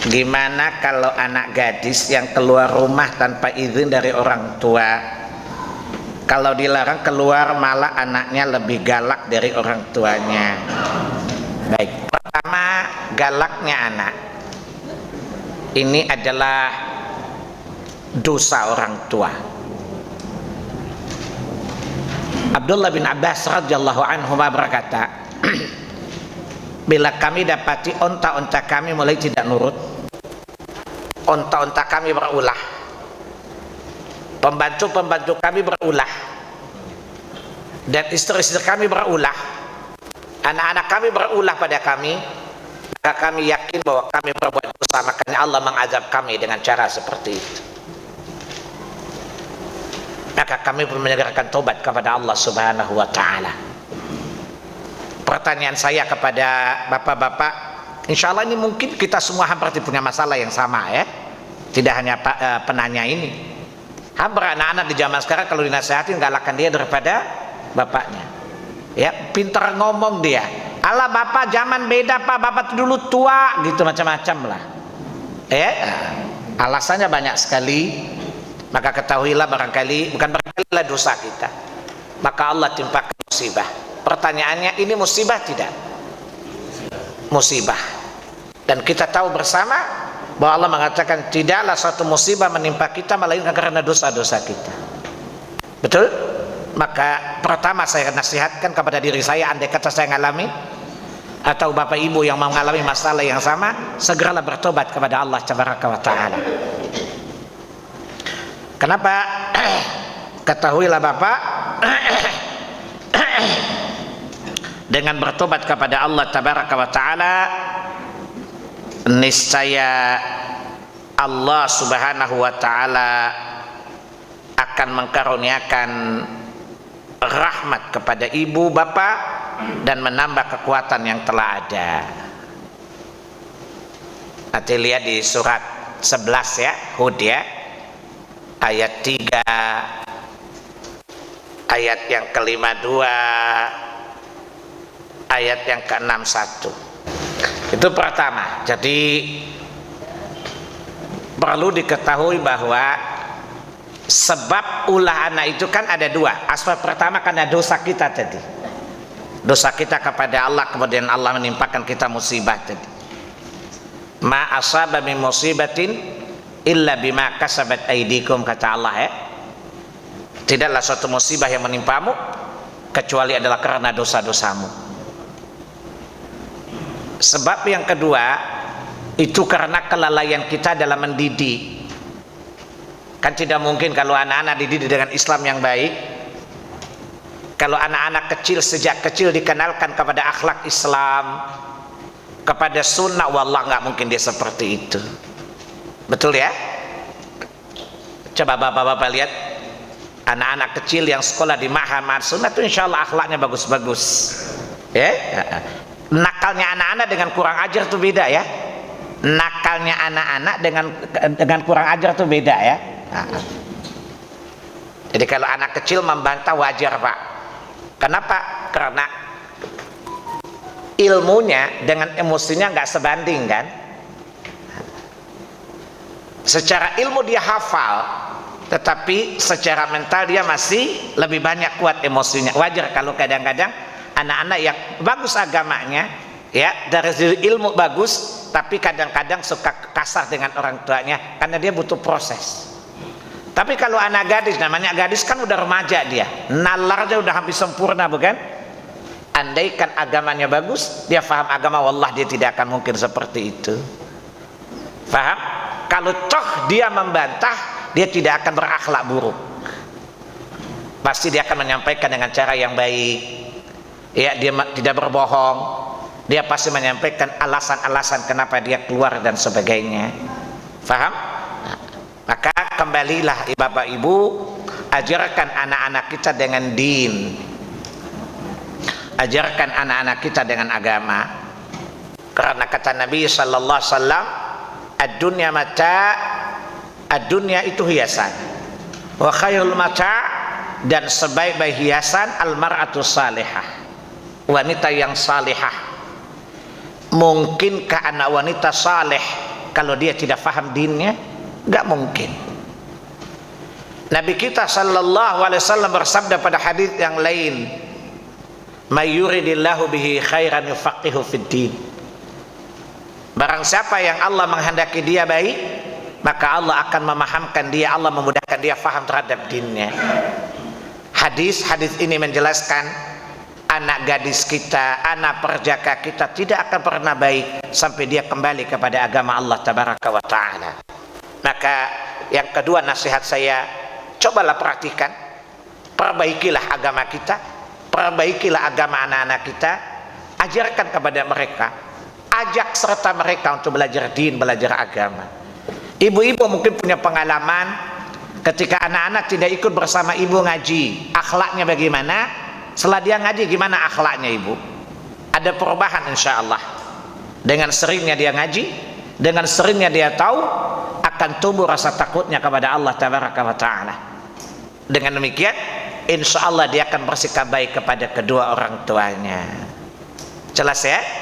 Gimana kalau anak gadis yang keluar rumah tanpa izin dari orang tua? Kalau dilarang keluar malah anaknya lebih galak dari orang tuanya. Baik, pertama, galaknya anak ini adalah dosa orang tua. Abdullah bin Abbas radhiyallahu anhu berkata, bila kami dapati onta-onta kami mulai tidak nurut, onta-onta kami berulah, pembantu-pembantu kami berulah, dan istri-istri kami berulah, anak-anak kami berulah pada kami, maka kami yakin bahwa kami berbuat dosa, makanya Allah mengazab kami dengan cara seperti itu. Maka kami pun menyegerakan tobat kepada Allah Subhanahu wa ta'ala. Pertanyaan saya kepada bapak-bapak, insya Allah ini mungkin kita semua hampir punya masalah yang sama ya, tidak hanya penanya ini. Hampir anak-anak di zaman sekarang kalau dinasihatin galakan dia daripada bapaknya ya, pintar ngomong dia, ala bapak zaman beda pak, bapak dulu tua gitu, macam-macam lah ya. Alasannya banyak sekali. Maka ketahuilah barangkali, bukan barangkali lah dosa kita, maka Allah timpakan musibah. Pertanyaannya, ini musibah tidak? Musibah. Dan kita tahu bersama bahwa Allah mengatakan tidaklah suatu musibah menimpa kita melainkan karena dosa-dosa kita. Betul? Maka pertama saya nasihatkan kepada diri saya, andai kata saya mengalami atau bapak ibu yang mengalami masalah yang sama, segeralah bertobat kepada Allah Tabaraka wa Ta'ala. Kenapa? Ketahuilah bapak, dengan bertobat kepada Allah Tabaraka wa Ta'ala, niscaya Allah Subhanahu wa Ta'ala akan mengkaruniakan rahmat kepada ibu bapak dan menambah kekuatan yang telah ada. Nanti lihat di surat 11 ya, Hud ya, ayat 3, ayat yang ke-52, ayat yang ke-61. Itu pertama. Jadi perlu diketahui bahwa sebab ulah anak itu kan ada dua. Asbab pertama karena dosa kita tadi, dosa kita kepada Allah, kemudian Allah menimpakan kita musibah tadi. Ma asaba min musibatin illa bima kasabat aydikum, kata Allah ya. Tidaklah suatu musibah yang menimpamu kecuali adalah karena dosa-dosamu. Sebab yang kedua itu karena kelalaian kita dalam mendidik. Kan tidak mungkin kalau anak-anak dididik dengan Islam yang baik, kalau anak-anak kecil sejak kecil dikenalkan kepada akhlak Islam, kepada sunnah, wallah nggak mungkin dia seperti itu. Betul ya? Coba bapak-bapak lihat anak-anak kecil yang sekolah di Ma'had Sunnah itu insya Allah akhlaknya bagus-bagus ya. Nakalnya anak-anak dengan kurang ajar itu beda ya. Nakalnya anak-anak dengan kurang ajar itu beda ya. Jadi kalau anak kecil membantah wajar pak. Kenapa? Karena ilmunya dengan emosinya nggak sebanding kan. Secara ilmu dia hafal, tetapi secara mental dia masih lebih banyak kuat emosinya. Wajar kalau kadang-kadang anak-anak yang bagus agamanya ya, dari segi ilmu bagus, tapi kadang-kadang suka kasar dengan orang tuanya karena dia butuh proses. Tapi kalau anak gadis, namanya gadis kan udah remaja, dia nalarnya udah hampir sempurna bukan? Andaikan agamanya bagus, dia faham agama, wallah dia tidak akan mungkin seperti itu. Faham? Kalau toh dia membantah, dia tidak akan berakhlak buruk. Pasti dia akan menyampaikan dengan cara yang baik. Ya, dia tidak berbohong. Dia pasti menyampaikan alasan-alasan kenapa dia keluar dan sebagainya. Faham? Nah, maka kembalilah bapak ibu, ajarkan anak-anak kita dengan din. Ajarkan anak-anak kita dengan agama. Karena kata Nabi sallallahu alaihi wasallam, ad-dunya mata, ad-dunya itu hiasan, wa khairul mata, dan sebaik-baik hiasan al-mar'atu salihah, wanita yang salihah. Mungkinkah anak wanita saleh kalau dia tidak faham dinnya? Nggak mungkin. Nabi kita sallallahu alaihi wasallam bersabda pada hadis yang lain, "May yuridillahu bihi khairan yufaqihu fid din." Barang siapa yang Allah menghendaki dia baik, maka Allah akan memahamkan dia, Allah memudahkan dia faham terhadap dinnya. Hadis ini menjelaskan anak gadis kita, anak perjaka kita tidak akan pernah baik sampai dia kembali kepada agama Allah tabaraka wa ta'ala. Maka yang kedua nasihat saya, cobalah perhatikan, perbaikilah agama kita, perbaikilah agama anak-anak kita, ajarkan kepada mereka, ajak serta mereka untuk belajar din, belajar agama. Ibu-ibu mungkin punya pengalaman ketika anak-anak tidak ikut bersama ibu ngaji, akhlaknya bagaimana? Setelah dia ngaji, gimana akhlaknya ibu? Ada perubahan insya Allah. Dengan seringnya dia ngaji, dengan seringnya dia tahu, akan tumbuh rasa takutnya kepada Allah tabaraka wa ta'ala. Dengan demikian insya Allah dia akan bersikap baik kepada kedua orang tuanya. Jelas ya?